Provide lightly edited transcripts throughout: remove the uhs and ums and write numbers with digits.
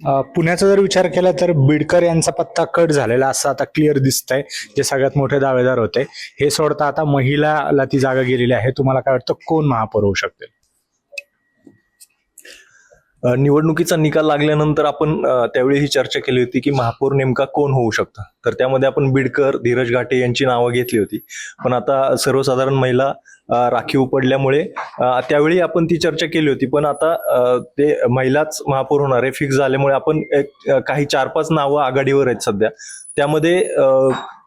पुण्याचा जर विचार केला तर बिडकर यांचा पत्ता कट झालेला असं आता क्लिअर दिसतंय. जे सगळ्यात मोठे दावेदार होते हे सोडता आता महिलाला ती जागा गेलेली आहे. तुम्हाला काय वाटतं कोण महापौर होऊ शकते? निवडणुकीचा निकाल लागल्यानंतर आपण त्यावेळी ही चर्चा केली होती की महापौर नेमका कोण होऊ शकतं. तर त्यामध्ये आपण बिडकर, धीरज घाटे यांची नावं घेतली होती. पण आता सर्वसाधारण महिला राखीव पडल्यामुळे त्यावेळी आपण ती चर्चा केली होती. पण आता ते महिलाच महापौर होणार आहे फिक्स झाल्यामुळे आपण काही 4-5 नावं आघाडीवर आहेत सध्या. त्यामध्ये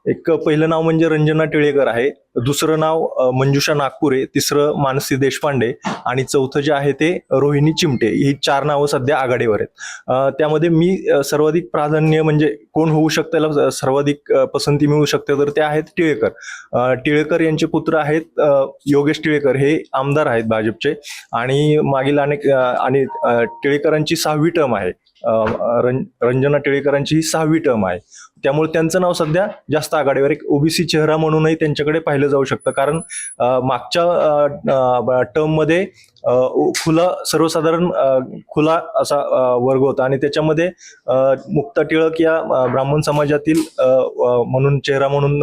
एक पहिलं नाव म्हणजे रंजना टिळेकर आहे, दुसरं नाव मंजुषा नागपुरे, तिसरं मानसी देशपांडे आणि चौथं जे आहे ते रोहिणी चिमटे. ही 4 नावं सध्या आघाडीवर आहेत. त्यामध्ये मी सर्वाधिक प्राधान्य म्हणजे कोण होऊ शकतं, त्याला सर्वाधिक पसंती मिळू शकते तर ते आहेत टिळेकर. टिळेकर यांचे पुत्र आहेत योगेश टिळेकर, हे आमदार आहेत भाजपचे आणि मागील अनेक आणि टिळेकरांची 6वी टर्म आहे. रंजना टिळेकरांची ही 6वी टर्म आहे. त्यामुळे त्यांचं नाव सध्या जास्त आघाडीवर, एक ओबीसी चेहरा म्हणूनही त्यांच्याकडे पाहिलं जाऊ शकतं. कारण मागच्या टर्म मध्ये खुला सर्वसाधारण खुला असा वर्ग होता आणि त्याच्यामध्ये मुक्ता टिळक या ब्राह्मण समाजातील म्हणून चेहरा म्हणून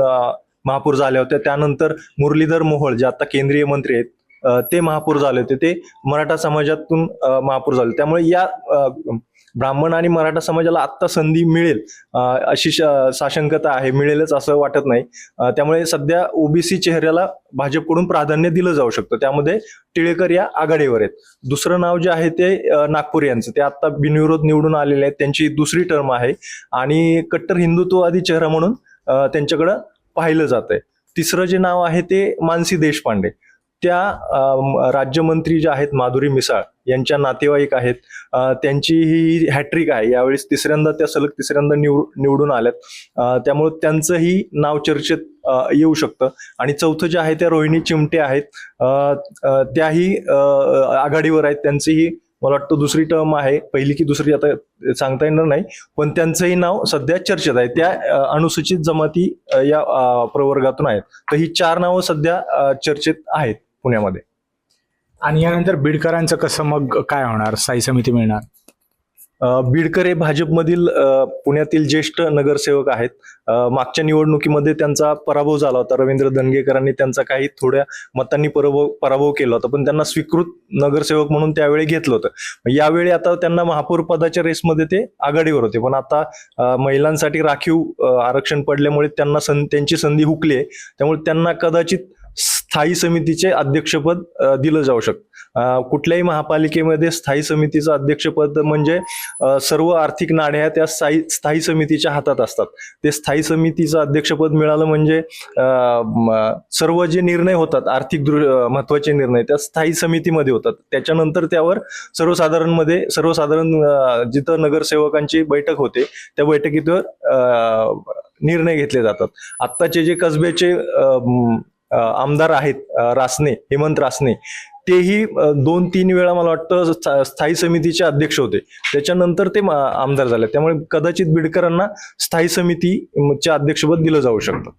महापौर झाल्या होत्या. त्यानंतर मुरलीधर मोहोळ जे आता केंद्रीय मंत्री आहेत ते महापौर झाले होते, ते मराठा समाजातून महापौर झाले. त्यामुळे या ब्राह्मण आणि मराठा समाजाला आत्ता संधी मिळेल अशी साशंकता आहे, मिळेलच असं वाटत नाही. त्यामुळे सध्या ओबीसी चेहऱ्याला भाजपकडून प्राधान्य दिलं जाऊ शकतं. त्यामध्ये टिळेकर या आघाडीवर आहेत. दुसरं नाव जे आहे ते नागपूर यांचं, ते आता बिनविरोध निवडून आलेले आहेत, त्यांची 2री टर्म आहे आणि कट्टर हिंदुत्ववादी चेहरा म्हणून त्यांच्याकडं पाहिलं जात आहे. तिसरं जे नाव आहे ते मानसी देशपांडे, त्या राज्यमंत्री ज्या आहेत माधुरी मिसाळ यांच्या नातेवाईक आहेत. त्यांची ही हॅट्रिक आहे, यावेळेस त्या सलग तिसऱ्यांदा निवडून आल्यात. त्यामुळे त्यांचंही नाव चर्चेत येऊ शकतं. आणि चौथं जे आहे त्या रोहिणी चिमटे आहेत, त्याही आघाडीवर आहेत. त्यांचीही मला वाटतं 2री टर्म आहे, पहिली की 2री आता सांगता येणार नाही, पण त्यांचंही नाव सध्या चर्चेत आहे. त्या अनुसूचित जमाती या प्रवर्गातून आहेत. तर ही 4 नावं सध्या चर्चेत आहेत पुण्यामध्ये. आणि यानंतर बिडकरांचं कसं मग काय होणार? स्थायी समिती मिळणार? बिडकर हे भाजपमधील पुण्यातील ज्येष्ठ नगरसेवक आहेत. मागच्या निवडणुकीमध्ये त्यांचा पराभव झाला होता. रवींद्र दंगेकरांनी त्यांचा काही थोड्या मतांनी पराभव केला होता, पण त्यांना स्वीकृत नगरसेवक म्हणून त्यावेळी घेतलं होतं. यावेळी आता त्यांना महापौर पदाच्या रेसमध्ये ते आघाडीवर होते, पण आता महिलांसाठी राखीव आरक्षण पडल्यामुळे त्यांची संधी हुकली आहे. त्यामुळे त्यांना कदाचित स्थायी समितीचे अध्यक्षपद दिलं जाऊ शकतं. कुठल्याही महापालिकेमध्ये स्थायी समितीचं अध्यक्षपद म्हणजे सर्व आर्थिक नाड्या त्या स्थायी समितीच्या हातात असतात. ते स्थायी समितीचं अध्यक्षपद मिळालं म्हणजे सर्व जे निर्णय होतात, आर्थिक महत्वाचे निर्णय त्या स्थायी समितीमध्ये होतात. त्याच्यानंतर त्यावर सर्वसाधारण जिथं नगरसेवकांची बैठक होते त्या बैठकीवर निर्णय घेतले जातात. आत्ताचे जे कसब्याचे आमदार आहेत हेमंत रासने, तेही 2-3 वेळा मला वाटतं स्थायी समितीचे अध्यक्ष होते, त्याच्यानंतर ते आमदार झाले. त्यामुळे कदाचित बिडकरांना स्थायी समितीचे अध्यक्षपद दिलं जाऊ शकतं.